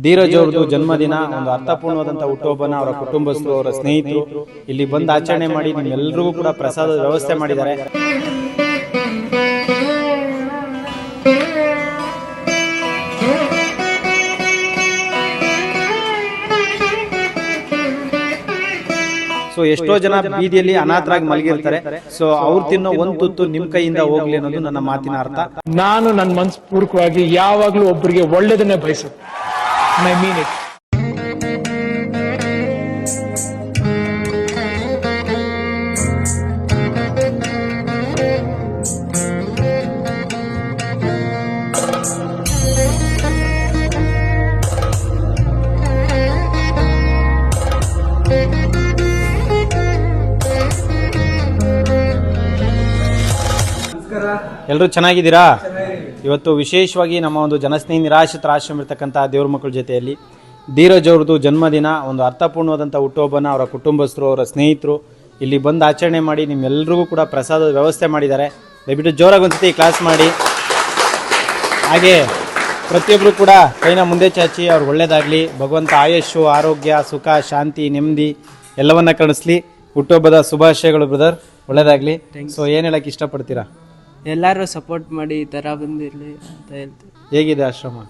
ಧೀರಜ್ ಅವ್ರದ್ದು ಜನ್ಮದಿನ, ಒಂದು ಅರ್ಥಪೂರ್ಣವಾದಂಥ ಹುಟ್ಟುಹಬ್ಬನ ಅವರ ಕುಟುಂಬಸ್ಥರು, ಅವರ ಸ್ನೇಹಿತರು ಇಲ್ಲಿ ಬಂದು ಆಚರಣೆ ಮಾಡಿ ನಿಮ್ಮೆಲ್ಲರಿಗೂ ಕೂಡ ಪ್ರಸಾದದ ವ್ಯವಸ್ಥೆ ಮಾಡಿದ್ದಾರೆ. ಸೊ ಎಷ್ಟೋ ಜನ ಬೀದಿಯಲ್ಲಿ ಅನಾಥರಾಗಿ ಮಲಗಿರ್ತಾರೆ. ಸೊ ಅವ್ರು ತಿನ್ನೋ ಒಂದು ತುತ್ತು ನಿಮ್ ಕೈಯಿಂದ ಹೋಗ್ಲಿ ಅನ್ನೋದು ನನ್ನ ಮಾತಿನ ಅರ್ಥ. ನಾನು ನನ್ನ ಮನಸ್ಪೂರ್ವಕವಾಗಿ ಯಾವಾಗ್ಲೂ ಒಬ್ಬರಿಗೆ ಒಳ್ಳೇದನ್ನೇ ಬಯಸುತ್ತೆ. I mean it. ಎಲ್ಲರೂ ಚೆನ್ನಾಗಿದ್ದೀರಾ? ಇವತ್ತು ವಿಶೇಷವಾಗಿ ನಮ್ಮ ಒಂದು ಜನಸ್ನೇಹಿ ನಿರಾಶ್ರಿತರ ಆಶ್ರಮ ಇರ್ತಕ್ಕಂಥ ದೇವ್ರ ಮಕ್ಕಳ ಜೊತೆಯಲ್ಲಿ ಧೀರಜ್ ಅವ್ರದ್ದು ಜನ್ಮದಿನ, ಒಂದು ಅರ್ಥಪೂರ್ಣವಾದಂಥ ಹುಟ್ಟುಹಬ್ಬನ ಅವರ ಕುಟುಂಬಸ್ಥರು, ಅವರ ಸ್ನೇಹಿತರು ಇಲ್ಲಿ ಬಂದು ಆಚರಣೆ ಮಾಡಿ ನಿಮ್ಮೆಲ್ಲರಿಗೂ ಕೂಡ ಪ್ರಸಾದದ ವ್ಯವಸ್ಥೆ ಮಾಡಿದ್ದಾರೆ. ದಯವಿಟ್ಟು ಜೋರಾಗಿ ಒಂದ್ಸತಿ ಕ್ಲಾಸ್ ಮಾಡಿ. ಹಾಗೆ ಪ್ರತಿಯೊಬ್ಬರು ಕೂಡ ಕೈನ ಮುಂದೆ ಚಾಚಿ ಅವ್ರಿಗೆ ಒಳ್ಳೇದಾಗಲಿ, ಭಗವಂತ ಆಯುಷ್ಯು, ಆರೋಗ್ಯ, ಸುಖ, ಶಾಂತಿ, ನೆಮ್ಮದಿ ಎಲ್ಲವನ್ನ ಕಣಿಸ್ಲಿ. ಹುಟ್ಟುಹಬ್ಬದ ಶುಭಾಶಯಗಳು ಬ್ರದರ್, ಒಳ್ಳೇದಾಗಲಿ. ಸೊ ಏನು ಹೇಳಕ್ಕೆ ಇಷ್ಟಪಡ್ತೀರಾ? ಎಲ್ಲರೂ ಸಪೋರ್ಟ್ ಮಾಡಿ ಈ ಥರ ಬಂದಿರಲಿ ಅಂತ ಹೇಳ್ತೀವಿ. ಹೇಗಿದೆ ಆಶ್ರಮ?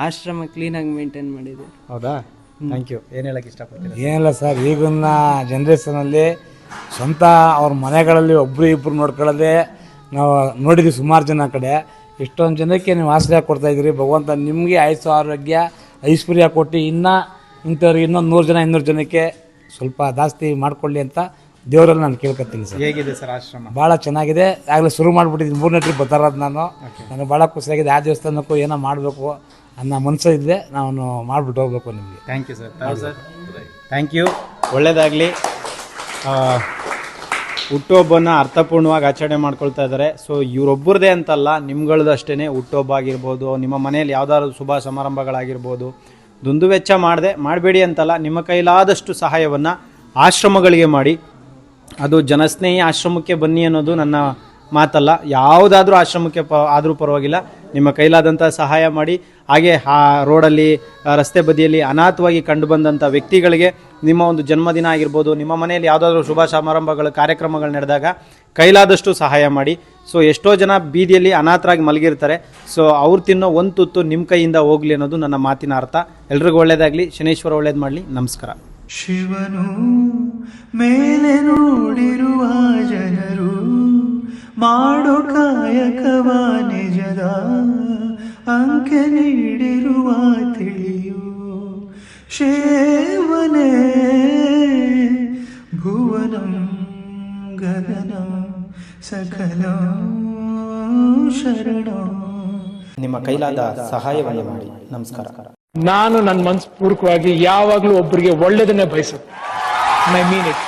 ಆಶ್ರಮ ಕ್ಲೀನಾಗಿ ಮೇಂಟೈನ್ ಮಾಡಿದೆ. ಹೌದಾ? Thank you. ಏನು ಹೇಳಕ್ಕೆ ಇಷ್ಟಪಡ್ತೀರಾ? ಏನಿಲ್ಲ ಸರ್, ಈಗಿನ ಜನ್ರೇಷನಲ್ಲಿ ಸ್ವಂತ ಅವ್ರ ಮನೆಗಳಲ್ಲಿ ಒಬ್ಬರು ಇಬ್ಬರು ನೋಡ್ಕೊಳ್ಳೋದೇ ನಾವು ನೋಡಿದ್ವಿ ಸುಮಾರು ಜನ ಕಡೆ. ಇಷ್ಟೊಂದು ಜನಕ್ಕೆ ನೀವು ಆಶ್ರಯ ಕೊಡ್ತಾಯಿದ್ದೀರಿ. ಭಗವಂತ ನಿಮಗೆ ಆಯುಸ್ಸು, ಆರೋಗ್ಯ, ಐಶ್ವರ್ಯ ಕೊಟ್ಟು ಇನ್ನೂ ಇಂಥವ್ರಿಗೆ ಇನ್ನೊಂದು 100 ಜನ 200 ಜನಕ್ಕೆ ಸ್ವಲ್ಪ ಜಾಸ್ತಿ ಮಾಡಿಕೊಳ್ಳಿ ಅಂತ ದೇವರಲ್ಲಿ ನಾನು ಕೇಳ್ಕೊತೀನಿ ಸರ್. ಹೇಗಿದೆ ಸರ್ ಆಶ್ರಮ? ಭಾಳ ಚೆನ್ನಾಗಿದೆ. ಆಗಲೇ ಶುರು ಮಾಡಿಬಿಟ್ಟಿದ್ದೀನಿ, 3ನೇ ಟ್ರಿಪ್ ಬರ್ತಾರದು ನಾನು. ನನಗೆ ಭಾಳ ಖುಷಿಯಾಗಿದೆ. ಆ ದೇವಸ್ಥಾನಕ್ಕೂ ಏನೋ ಮಾಡಬೇಕು ಅನ್ನೋ ಮನಸ್ಸು ಇದ್ದರೆ ನಾನು ಮಾಡಿಬಿಟ್ಟು ಹೋಗ್ಬೇಕು ನಿಮಗೆ. Thank you sir. Sir thank you, ಒಳ್ಳೆಯದಾಗಲಿ. ಹುಟ್ಟುಹಬ್ಬನ ಅರ್ಥಪೂರ್ಣವಾಗಿ ಆಚರಣೆ ಮಾಡ್ಕೊಳ್ತಾ ಇದ್ದಾರೆ. ಸೊ ಇವರೊಬ್ಬರದೇ ಅಂತಲ್ಲ, ನಿಮ್ಗಳದ್ದು ಅಷ್ಟೇ. ಹುಟ್ಟುಹಬ್ಬ ಆಗಿರ್ಬೋದು, ನಿಮ್ಮ ಮನೆಯಲ್ಲಿ ಯಾವುದಾದ್ರು ಶುಭ ಸಮಾರಂಭಗಳಾಗಿರ್ಬೋದು, ದುಂದುವೆಚ್ಚ ಮಾಡಬೇಡಿ ಅಂತಲ್ಲ, ನಿಮ್ಮ ಕೈಲಾದಷ್ಟು ಸಹಾಯವನ್ನು ಆಶ್ರಮಗಳಿಗೆ ಮಾಡಿ. ಅದು ಜನಸ್ನೇಹಿ ಆಶ್ರಮಕ್ಕೆ ಬನ್ನಿ ಅನ್ನೋದು ನನ್ನ ಮಾತಲ್ಲ, ಯಾವುದಾದ್ರೂ ಆಶ್ರಮಕ್ಕೆ ಆದರೂ ಪರವಾಗಿಲ್ಲ, ನಿಮ್ಮ ಕೈಲಾದಂಥ ಸಹಾಯ ಮಾಡಿ. ಹಾಗೆ ಆ ರೋಡಲ್ಲಿ, ರಸ್ತೆ ಬದಿಯಲ್ಲಿ ಅನಾಥವಾಗಿ ಕಂಡುಬಂದಂಥ ವ್ಯಕ್ತಿಗಳಿಗೆ ನಿಮ್ಮ ಒಂದು ಜನ್ಮದಿನ ಆಗಿರ್ಬೋದು, ನಿಮ್ಮ ಮನೆಯಲ್ಲಿ ಯಾವುದಾದ್ರೂ ಶುಭ ಸಮಾರಂಭಗಳು, ಕಾರ್ಯಕ್ರಮಗಳು ನಡೆದಾಗ ಕೈಲಾದಷ್ಟು ಸಹಾಯ ಮಾಡಿ. ಸೊ ಎಷ್ಟೋ ಜನ ಬೀದಿಯಲ್ಲಿ ಅನಾಥರಾಗಿ ಮಲಗಿರ್ತಾರೆ. ಸೊ ಅವ್ರು ತಿನ್ನೋ ಒಂದು ತುತ್ತು ನಿಮ್ಮ ಕೈಯಿಂದ ಹೋಗಲಿ ಅನ್ನೋದು ನನ್ನ ಮಾತಿನ ಅರ್ಥ. ಎಲ್ರಿಗೂ ಒಳ್ಳೇದಾಗಲಿ. ಶನೇಶ್ವರ ಒಳ್ಳೇದು ಮಾಡಲಿ. ನಮಸ್ಕಾರ. ಶಿವನು ಮೇಲೆ ನೋಡಿರುವ ಜನರು ಮಾಡೋ ಕಾಯಕವ ನಿಜದ ಅಂಕೆ ನೀಡಿರುವ ತಿಳಿಯು ಶಿವನೇ ಭುವನಂ ಗಗನಂ ಸಕಲ ಶರಣ. ನಿಮ್ಮ ಕೈಲಾದ ಸಹಾಯವನ್ನು ಮಾಡಿ. ನಮಸ್ಕಾರ. ನಾನು ನನ್ನ ಮನಸ್ಪೂರ್ವಕವಾಗಿ ಯಾವಾಗ್ಲೂ ಒಬ್ಬರಿಗೆ ಒಳ್ಳೇದನ್ನೇ ಬಯಸುತ್ತೆ. I mean it.